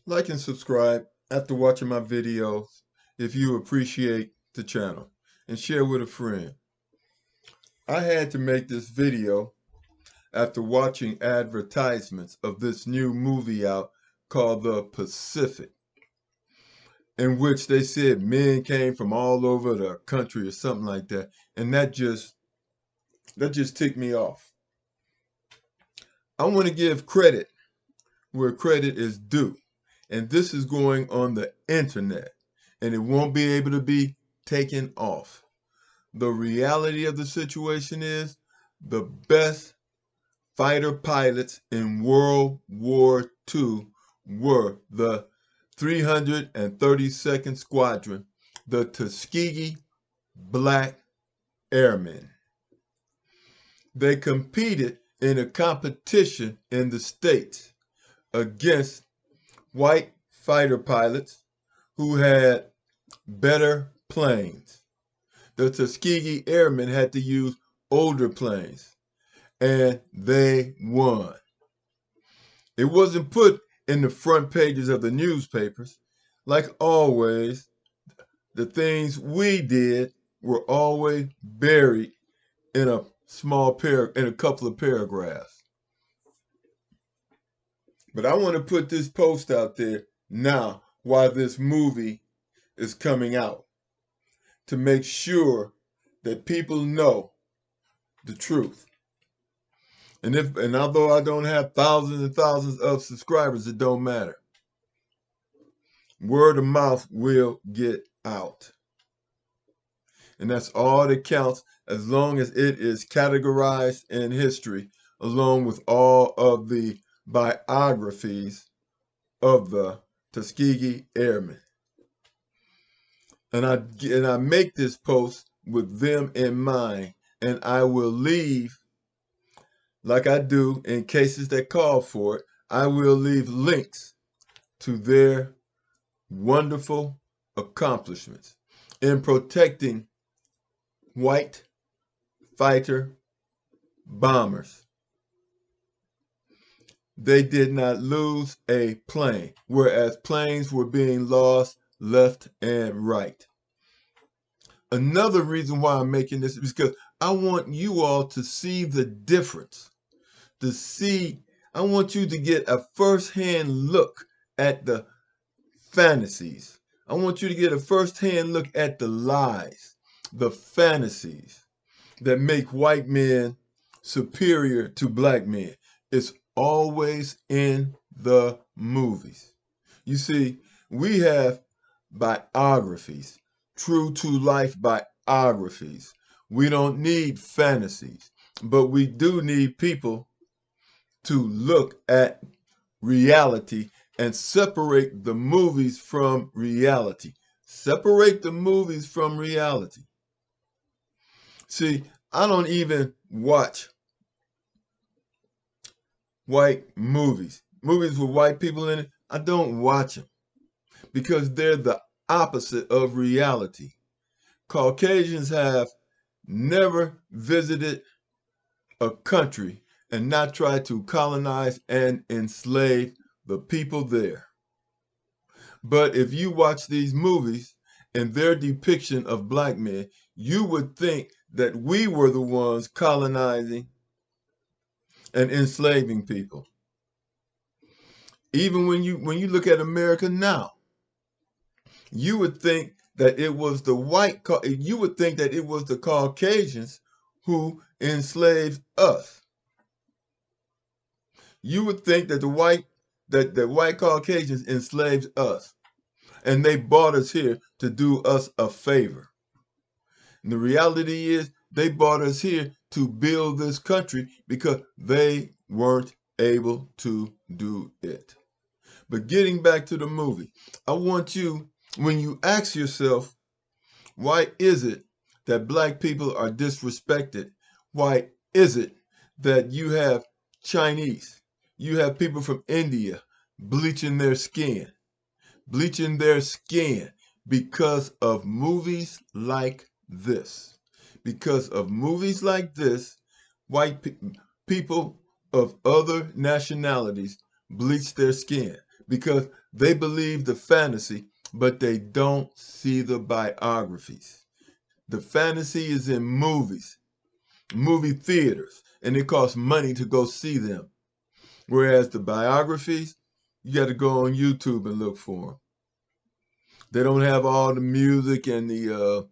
Like and subscribe after watching my videos if you appreciate the channel, and share with a friend. I had to make this video after watching advertisements of this new movie out called The Pacific, in which they said men came from all over the country or something like that, and that just ticked me off. I want to give credit where credit is due. And this is going on the internet, and it won't be able to be taken off. The reality of the situation is the best fighter pilots in World War II were the 332nd Squadron, the Tuskegee Black Airmen. They competed in a competition in the States against white fighter pilots who had better planes. The Tuskegee Airmen had to use older planes, and they won. It wasn't put in the front pages of the newspapers. Like always, the things we did were always buried in a couple of paragraphs. But I want to put this post out there now while this movie is coming out, to make sure that people know the truth. And although I don't have thousands and thousands of subscribers, it don't matter. Word of mouth will get out. And that's all that counts, as long as it is categorized in history, along with all of the biographies of the Tuskegee Airmen. And I make this post with them in mind, and I will leave, like I do in cases that call for it, I will leave links to their wonderful accomplishments in protecting white fighter bombers. They did not lose a plane, whereas planes were being lost left and right. Another reason why I'm making this is because I want you all to see the difference. I want you to get a first-hand look at the fantasies. I want you to get a first-hand look at the lies, the fantasies that make white men superior to black men. It's always in the movies. You see, we have biographies, true to life biographies. We don't need fantasies, but we do need people to look at reality and separate the movies from reality. Separate the movies from reality. See, I don't even watch white movies. Movies with white people in it, I don't watch them because they're the opposite of reality. Caucasians have never visited a country and not tried to colonize and enslave the people there. But if you watch these movies and their depiction of black men, you would think that we were the ones colonizing and enslaving people. Even when you look at America now, you would think that it was the Caucasians who enslaved us. You would think that the white Caucasians enslaved us, and they brought us here to do us a favor. And the reality is they brought us here to build this country because they weren't able to do it. But getting back to the movie, I want you, when you ask yourself, why is it that black people are disrespected? Why is it that you have Chinese, you have people from India bleaching their skin because of movies like this? Because of movies like this, white people of other nationalities bleach their skin because They believe the fantasy, but they don't see the biographies. The fantasy is in movies, movie theaters, and it costs money to go see them. Whereas the biographies, you got to go on YouTube and look for them. They don't have all the music and the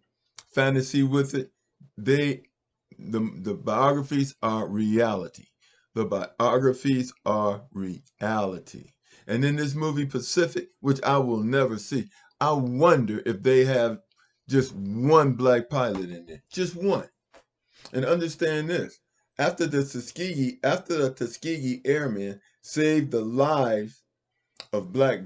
fantasy with it. They, the biographies are reality. The biographies are reality. And in this movie Pacific, which I will never see, I wonder if they have just one black pilot in there, just one. And understand this: after the Tuskegee Airmen saved the lives of black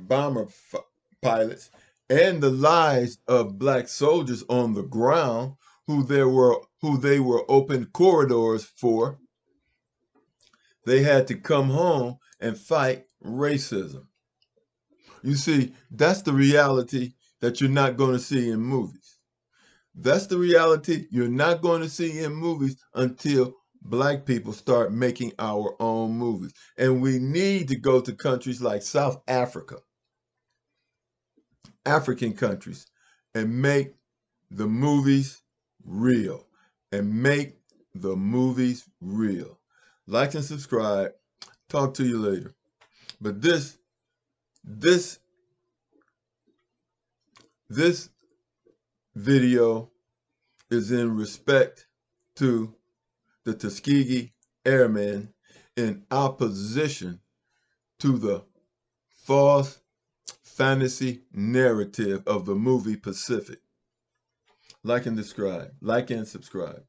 pilots and the lives of black soldiers on the ground who they were open corridors for, they had to come home and fight racism. You see, that's the reality that you're not going to see in movies. That's the reality you're not going to see in movies until black people start making our own movies. And we need to go to countries like South Africa, African countries, and make the movies real. And make the movies real. Like and subscribe. Talk to you later. But this video is in respect to the Tuskegee Airmen in opposition to the false fantasy narrative of the movie Pacific. Like and subscribe.